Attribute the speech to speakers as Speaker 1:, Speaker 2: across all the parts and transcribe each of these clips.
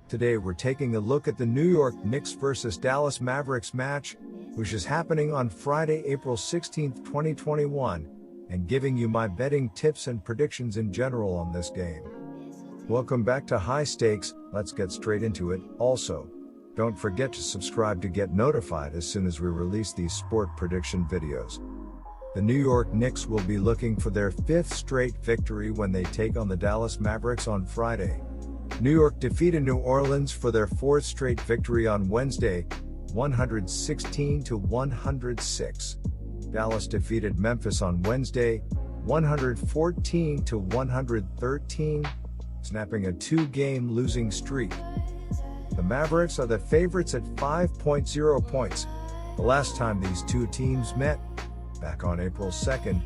Speaker 1: Today we're taking a look at the New York Knicks vs Dallas Mavericks match, which is happening on Friday, April 16, 2021, and giving you my betting tips and predictions in general on this game. Welcome back to High Stakes. Let's get straight into it. Also, don't forget to subscribe to get notified as soon as we release these sport prediction videos. The New York Knicks will be looking for their fifth straight victory when they take on the Dallas Mavericks on Friday. New York defeated New Orleans for their fourth straight victory on Wednesday, 116-106. Dallas defeated Memphis on Wednesday, 114-113, snapping a two-game losing streak. The Mavericks are the favorites at 5.0 points. The last time these two teams met, back on April 2nd,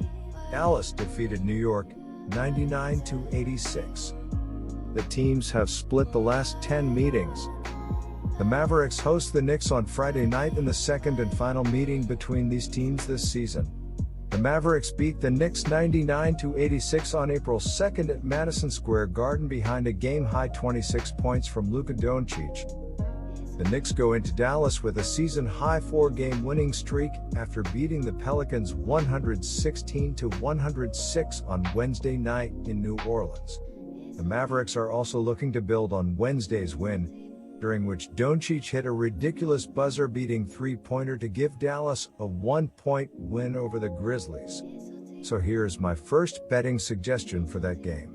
Speaker 1: Dallas defeated New York 99-86. The teams have split the last 10 meetings. The Mavericks host the Knicks on Friday night in the second and final meeting between these teams this season. The Mavericks beat the Knicks 99-86 on April 2nd at Madison Square Garden behind a game-high 26 points from Luka Doncic. The Knicks go into Dallas with a season-high 4-game winning streak after beating the Pelicans 116-106 on Wednesday night in New Orleans. The Mavericks are also looking to build on Wednesday's win, during which Doncic hit a ridiculous buzzer-beating three-pointer to give Dallas a 1-point win over the Grizzlies. So here's my first betting suggestion for that game.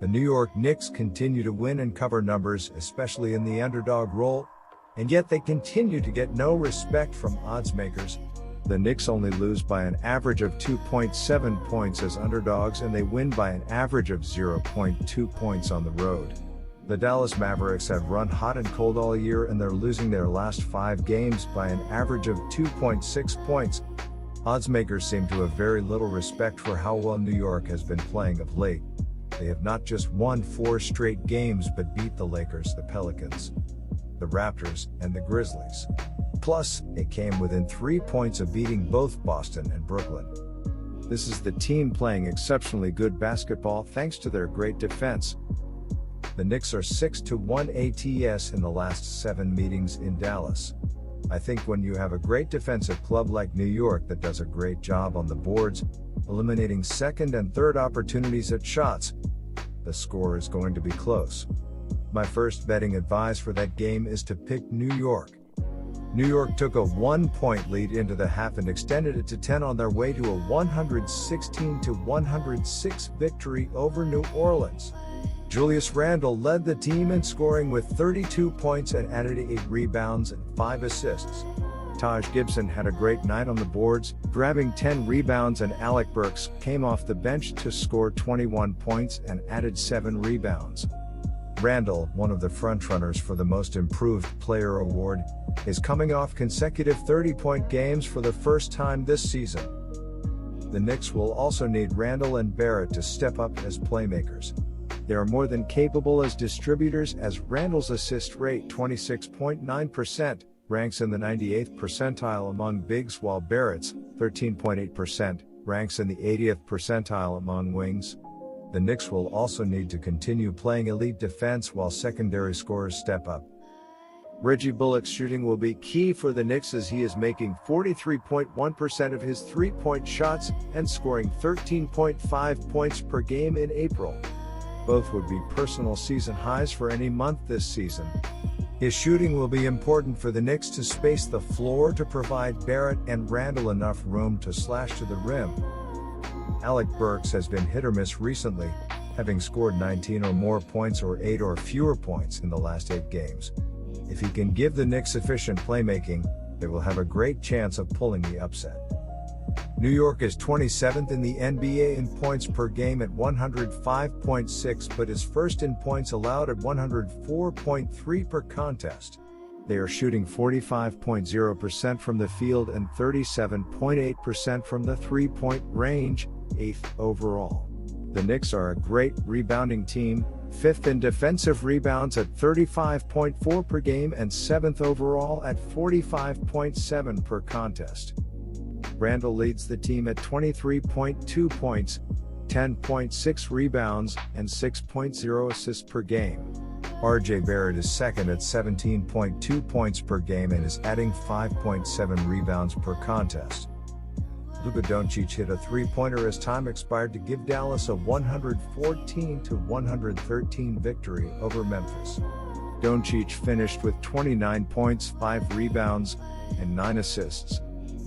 Speaker 1: The New York Knicks continue to win and cover numbers, especially in the underdog role, and yet they continue to get no respect from odds makers. The Knicks only lose by an average of 2.7 points as underdogs, and they win by an average of 0.2 points on the road. The Dallas Mavericks have run hot and cold all year, and they're losing their last 5 games by an average of 2.6 points. Odds makers seem to have very little respect for how well New York has been playing of late. They have not just won 4 straight games but beat the Lakers, the Pelicans, the Raptors, and the Grizzlies. Plus, it came within 3 points of beating both Boston and Brooklyn. This is the team playing exceptionally good basketball thanks to their great defense. The Knicks are 6-1 ATS in the last 7 meetings in Dallas. I think when you have a great defensive club like New York that does a great job on the boards, eliminating second and third opportunities at shots, the score is going to be close. My first betting advice for that game is to pick New York. New York took a 1-point lead into the half and extended it to 10 on their way to a 116-106 victory over New Orleans. Julius Randle led the team in scoring with 32 points and added 8 rebounds and 5 assists. Taj Gibson had a great night on the boards, grabbing 10 rebounds, and Alec Burks came off the bench to score 21 points and added 7 rebounds. Randle, one of the frontrunners for the Most Improved Player award, is coming off consecutive 30-point games for the first time this season. The Knicks will also need Randle and Barrett to step up as playmakers. They are more than capable as distributors, as Randle's assist rate, 26.9%, ranks in the 98th percentile among bigs, while Barrett's, 13.8%, ranks in the 80th percentile among wings. The Knicks will also need to continue playing elite defense while secondary scorers step up. Reggie Bullock's shooting will be key for the Knicks, as he is making 43.1% of his three-point shots and scoring 13.5 points per game in April. Both would be personal season highs for any month this season. His shooting will be important for the Knicks to space the floor to provide Barrett and Randle enough room to slash to the rim. Alec Burks has been hit or miss recently, having scored 19 or more points or 8 or fewer points in the last 8 games. If he can give the Knicks sufficient playmaking, they will have a great chance of pulling the upset. New York is 27th in the NBA in points per game at 105.6, but is first in points allowed at 104.3 per contest. They are shooting 45.0% from the field and 37.8% from the three-point range, 8th overall. The Knicks are a great rebounding team, 5th in defensive rebounds at 35.4 per game and 7th overall at 45.7 per contest. Randle leads the team at 23.2 points, 10.6 rebounds, and 6.0 assists per game. RJ Barrett is second at 17.2 points per game and is adding 5.7 rebounds per contest. Luka Doncic hit a three-pointer as time expired to give Dallas a 114-113 victory over Memphis. Doncic finished with 29 points, 5 rebounds, and 9 assists.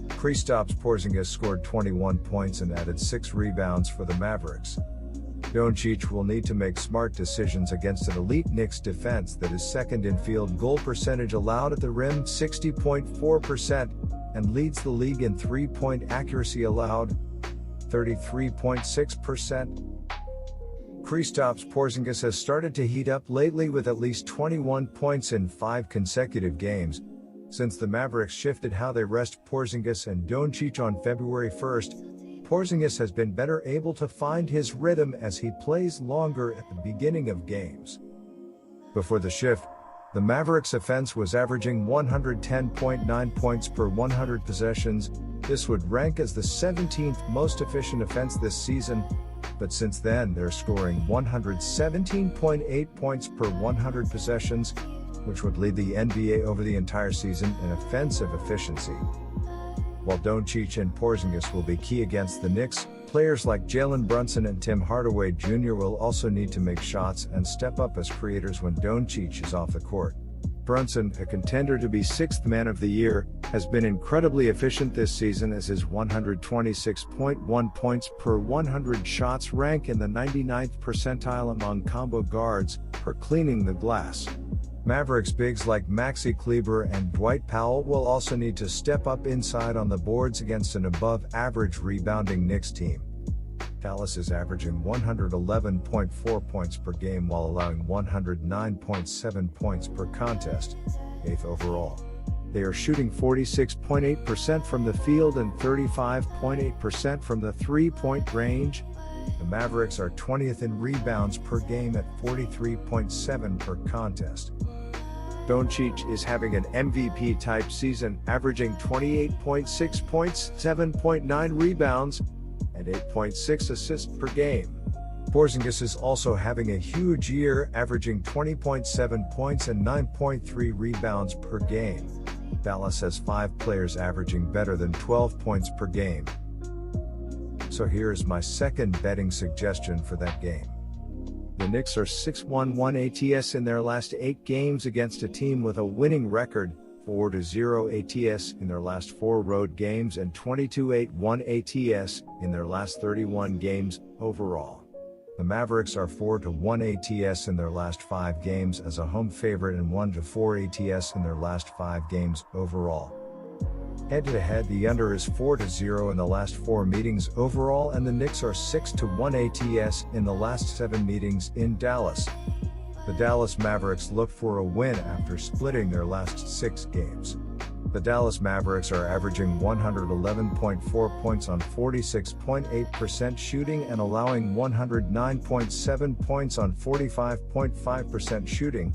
Speaker 1: Kristaps Porzingis scored 21 points and added 6 rebounds for the Mavericks. Doncic will need to make smart decisions against an elite Knicks defense that is second in field goal percentage allowed at the rim, 60.4%, and leads the league in three-point accuracy allowed, 33.6%. Kristaps Porzingis has started to heat up lately with at least 21 points in 5 consecutive games, since the Mavericks shifted how they rest Porzingis and Doncic on February 1st. Porzingis has been better able to find his rhythm as he plays longer at the beginning of games. Before the shift, the Mavericks offense was averaging 110.9 points per 100 possessions. This would rank as the 17th most efficient offense this season, but since then they're scoring 117.8 points per 100 possessions, which would lead the NBA over the entire season in offensive efficiency. While Doncic and Porzingis will be key against the Knicks, players like Jalen Brunson and Tim Hardaway Jr. will also need to make shots and step up as creators when Doncic is off the court. Brunson, a contender to be 6th Man of the Year, has been incredibly efficient this season as his 126.1 points per 100 shots rank in the 99th percentile among combo guards for cleaning the glass. Mavericks bigs like Maxi Kleber and Dwight Powell will also need to step up inside on the boards against an above-average rebounding Knicks team. Dallas is averaging 111.4 points per game while allowing 109.7 points per contest, 8th overall. They are shooting 46.8% from the field and 35.8% from the three-point range. The Mavericks are 20th in rebounds per game at 43.7 per contest. Doncic is having an MVP-type season, averaging 28.6 points, 7.9 rebounds, and 8.6 assists per game. Porzingis is also having a huge year, averaging 20.7 points and 9.3 rebounds per game. Dallas has 5 players averaging better than 12 points per game. So here's my second betting suggestion for that game. The Knicks are 6-1-1 ATS in their last 8 games against a team with a winning record, 4-0 ATS in their last 4 road games and 22-8-1 ATS in their last 31 games overall. The Mavericks are 4-1 ATS in their last 5 games as a home favorite and 1-4 ATS in their last 5 games overall. Head-to-head, the under is 4-0 in the last 4 meetings overall, and the Knicks are 6-1 ATS in the last 7 meetings in Dallas. The Dallas Mavericks look for a win after splitting their last 6 games. The Dallas Mavericks are averaging 111.4 points on 46.8% shooting and allowing 109.7 points on 45.5% shooting.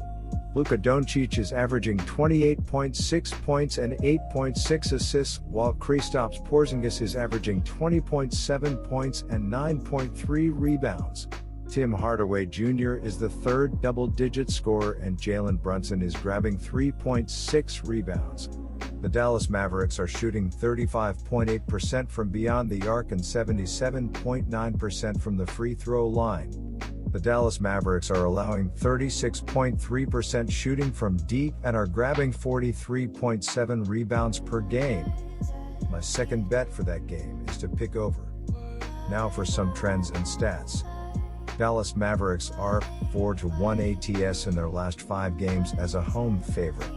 Speaker 1: Luka Doncic is averaging 28.6 points and 8.6 assists, while Kristaps Porzingis is averaging 20.7 points and 9.3 rebounds. Tim Hardaway Jr. is the 3rd double-digit scorer and Jalen Brunson is grabbing 3.6 rebounds. The Dallas Mavericks are shooting 35.8% from beyond the arc and 77.9% from the free throw line. The Dallas Mavericks are allowing 36.3% shooting from deep and are grabbing 43.7 rebounds per game. My second bet for that game is to pick over. Now for some trends and stats. Dallas Mavericks are 4-1 ATS in their last 5 games as a home favorite.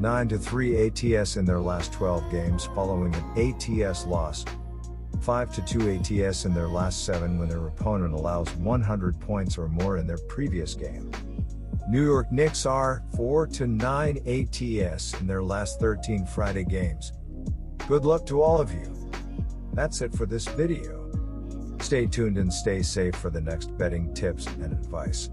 Speaker 1: 9-3 ATS in their last 12 games following an ATS loss. 5-2 ATS in their last 7 when their opponent allows 100 points or more in their previous game. New York Knicks are 4-9 ATS in their last 13 Friday games. Good luck to all of you. That's it for this video. Stay tuned and stay safe for the next betting tips and advice.